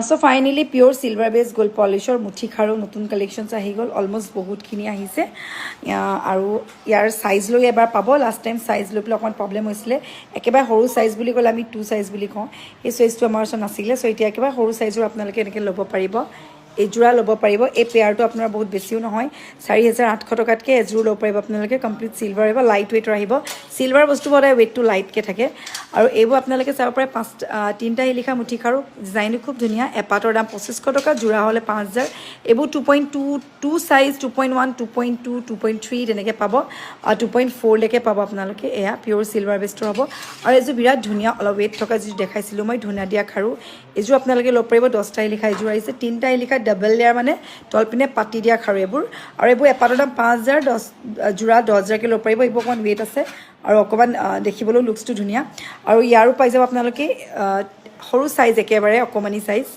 so finally pure silver base gold পলিশৰ মুঠি খাৰু নতুন কালেকশ্যনছ আহি গ'ল অলমষ্ট বহুতখিনি আহিছে আৰু ইয়াৰ সাইজ লৈ এবাৰ পাব লাষ্ট টাইম সাইজ লৈ পেলাই অকণমান প্ৰব্লেম হৈছিলে একেবাৰে সৰু সাইজ বুলি ক'লে আমি 2 সাইজ বুলি কওঁ এই সাইজটো আমাৰ ওচৰত নাছিলে সো এতিয়া একেবাৰে সৰু সাইজৰ আপোনালোকে এনেকৈ ল'ব পাৰিব এজোৰা ল'ব পাৰিব এই পেয়াৰটো আপোনাৰ বহুত বেছিও নহয় 4800 টকাতকৈ এজোৰ ল'ব পাৰিব আপোনালোকে কমপ্লিট চিলভাৰ আহিব লাইট ৱেইটৰ আহিব চিলভাৰ বস্তু সদায় ৱেইটটো লাইটকৈ থাকে আৰু এইবোৰ আপোনালোকে চাব পাৰে তিনিটা লিখা মুঠি খাৰু ডিজাইনটো খুব ধুনীয়া এপাতৰ দাম 2500 টকা জোৰা হ'লে 5000 এইবোৰ 2.2 সাইজ 2.1 2.2 2.3 তেনেকৈ পাব 2.4 লৈকে পাব আপোনালোকে এয়া পিওৰ চিলভাৰ বেষ্টৰ হ'ব আৰু এইযোৰ বিৰাট ধুনীয়া অলপ ৱেইট থকা যিটো দেখাইছিলোঁ মই ধুনীয়া দিয়া খাৰু এইযোৰ আপোনালোকে ল'ব পাৰিব 10টা লিখা এযোৰ আহিছে 3টা লিখা ডাবল লেয়াৰ মানে তলপিনে পাতি দিয়া খাৰু এইবোৰ আৰু এইবোৰ এপাতৰ দাম 5000 10 জোৰা 10000কৈ ল'ব পাৰিব এইবোৰ অকণমান ৱেইট আছে আৰু অকণমান দেখিবলৈ লুকছটো ধুনীয়া আৰু ইয়াৰো পাই যাব আপোনালোকে সৰু সাইজ একেবাৰে অকণমানি সাইজ